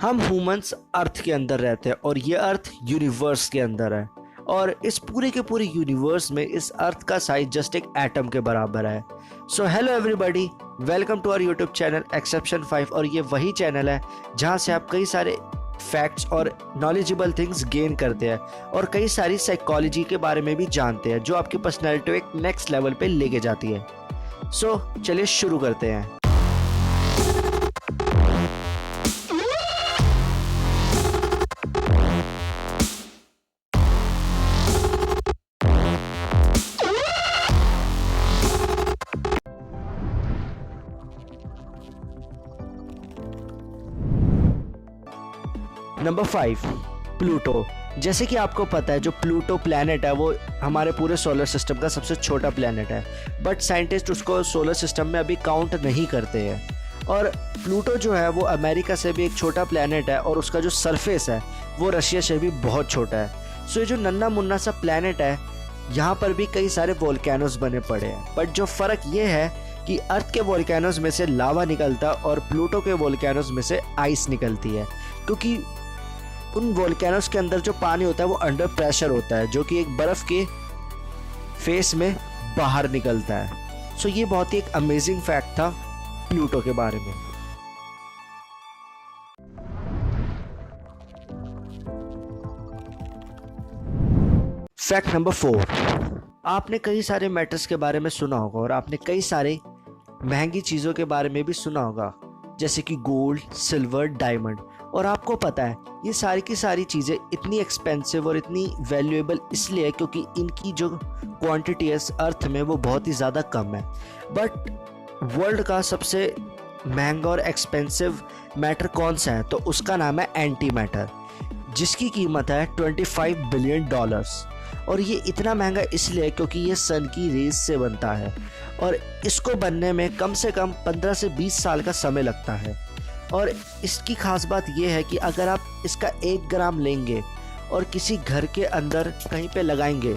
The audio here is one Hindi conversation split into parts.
हम ह्यूमंस अर्थ के अंदर रहते हैं और ये अर्थ यूनिवर्स के अंदर है और इस पूरे के पूरे यूनिवर्स में इस अर्थ का साइज जस्ट एक एटम के बराबर है। So hello everybody, welcome to our YouTube channel exception 5। और ये वही चैनल है जहाँ से आप कई सारे फैक्ट्स और नॉलेजेबल थिंग्स गेन करते हैं और कई सारी साइकोलॉजी के बारे में भी जानते हैं जो आपकी पर्सनैलिटी को एक नेक्स्ट लेवल पे लेके जाती है। सो चलिए शुरू करते हैं। Number 5, Pluto. जैसे कि आपको पता है जो प्लूटो प्लैनेट है वो हमारे पूरे सोलर सिस्टम का सबसे छोटा प्लैनेट है, बट साइंटिस्ट उसको सोलर सिस्टम में अभी काउंट नहीं करते हैं। और प्लूटो जो है वो अमेरिका से भी एक छोटा प्लैनेट है और उसका जो सरफेस है वो रशिया से भी बहुत छोटा है। सो ये जो नन्ना मुन्ना सा प्लैनेट है यहाँ पर भी कई सारे वोल्केनोज बने पड़े हैं, बट जो फ़र्क ये है कि अर्थ के वोल्केनोज में से लावा निकलता और प्लूटो के वोल्केनोज में से आइस निकलती है, क्योंकि उन वोल्केनोस के अंदर जो पानी होता है वो अंडर प्रेशर होता है जो कि एक बर्फ़ के फेस में बाहर निकलता है। सो ये बहुत ही एक अमेजिंग फैक्ट था प्लूटो के बारे में। फैक्ट नंबर 4, आपने कई सारे मैटर्स के बारे में सुना होगा और आपने कई सारे महंगी चीज़ों के बारे में भी सुना होगा, जैसे कि गोल्ड, सिल्वर, डायमंड। और आपको पता है ये सारी की सारी चीज़ें इतनी एक्सपेंसिव और इतनी वैल्यूएबल इसलिए है क्योंकि इनकी जो क्वांटिटी है अर्थ में वो बहुत ही ज़्यादा कम है। बट वर्ल्ड का सबसे महंगा और एक्सपेंसिव मैटर कौन सा है, तो उसका नाम है एंटी मैटर, जिसकी कीमत है $25 बिलियन। और ये इतना महंगा इसलिए है क्योंकि ये सन की रेज से बनता है और इसको बनने में कम से कम 15 से 20 साल का समय लगता है। और इसकी खास बात यह है कि अगर आप इसका 1 ग्राम लेंगे और किसी घर के अंदर कहीं पे लगाएंगे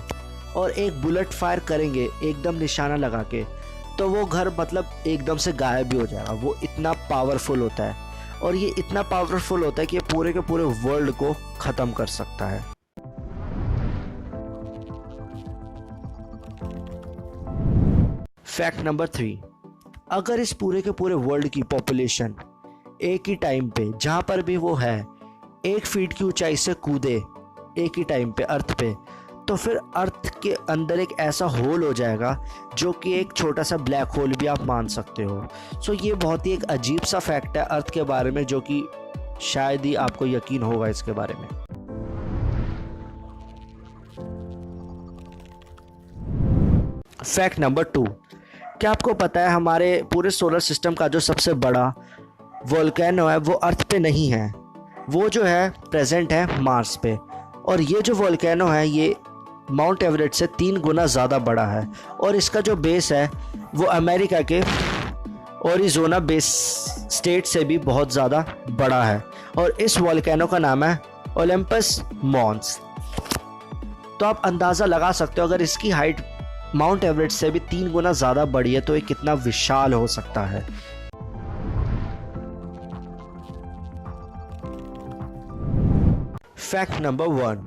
और एक बुलेट फायर करेंगे एकदम निशाना लगा के, तो वो घर मतलब एकदम से गायब भी हो जाएगा। वो इतना पावरफुल होता है और ये इतना पावरफुल होता है कि ये पूरे के पूरे वर्ल्ड को ख़त्म कर सकता है। फैक्ट नंबर 3, अगर इस पूरे के पूरे वर्ल्ड की पॉपुलेशन एक ही टाइम पे जहाँ पर भी वो है 1 फीट की ऊंचाई से कूदे एक ही टाइम पे अर्थ पे, तो फिर अर्थ के अंदर एक ऐसा होल हो जाएगा जो कि एक छोटा सा ब्लैक होल भी आप मान सकते हो। सो ये बहुत ही एक अजीब सा फैक्ट है अर्थ के बारे में जो कि शायद ही आपको यकीन होगा इसके बारे में। फैक्ट नंबर 2, क्या आपको पता है हमारे पूरे सोलर सिस्टम का जो सबसे बड़ा वोल्केनो है वो अर्थ पे नहीं है, वो जो है प्रेजेंट है मार्स पे। और ये जो वोल्केनो है ये माउंट एवरेस्ट से 3 गुना ज़्यादा बड़ा है और इसका जो बेस है वो अमेरिका के ओरिज़ोना बेस स्टेट से भी बहुत ज़्यादा बड़ा है और इस वोल्केनो का नाम है ओलंपस मॉन्स। तो आप अंदाज़ा लगा सकते हो अगर इसकी हाइट माउंट एवरेस्ट से भी 3 गुना ज़्यादा बड़ी है तो ये कितना विशाल हो सकता है। फैक्ट नंबर 1,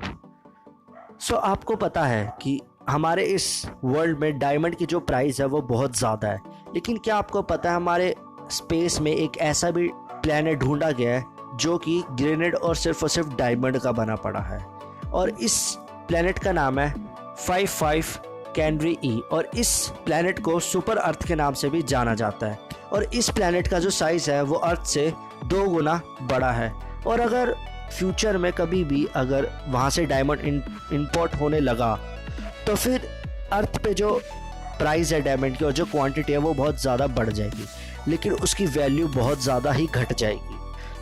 सो आपको पता है कि हमारे इस वर्ल्ड में डायमंड की जो प्राइस है वो बहुत ज़्यादा है, लेकिन क्या आपको पता है हमारे स्पेस में एक ऐसा भी प्लैनेट ढूंढा गया है जो कि ग्रेनाइट और सिर्फ डायमंड का बना पड़ा है और इस प्लैनेट का नाम है 55 कैनरी ई और इस प्लैनेट को सुपर अर्थ के नाम से भी जाना जाता है। और इस प्लैनेट का जो साइज़ है वो अर्थ से 2 गुना बड़ा है और अगर फ्यूचर में कभी भी अगर वहाँ से डायमंड इंपोर्ट होने लगा तो फिर अर्थ पे जो प्राइस है डायमंड की और जो क्वांटिटी है वो बहुत ज़्यादा बढ़ जाएगी, लेकिन उसकी वैल्यू बहुत ज़्यादा ही घट जाएगी।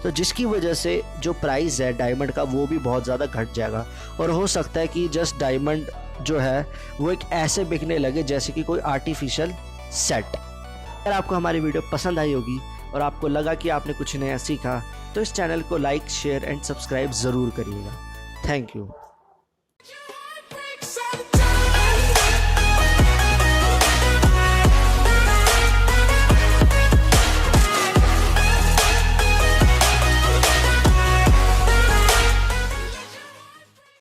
तो जिसकी वजह से जो प्राइस है डायमंड का वो भी बहुत ज़्यादा घट जाएगा और हो सकता है कि जस्ट डायमंड जो है वो एक ऐसे बिकने लगे जैसे कि कोई आर्टिफिशियल सेट। अगर आपको हमारी वीडियो पसंद आई होगी और आपको लगा कि आपने कुछ नया सीखा तो इस चैनल को लाइक, शेयर एंड सब्सक्राइब ज़रूर करिएगा। Thank you.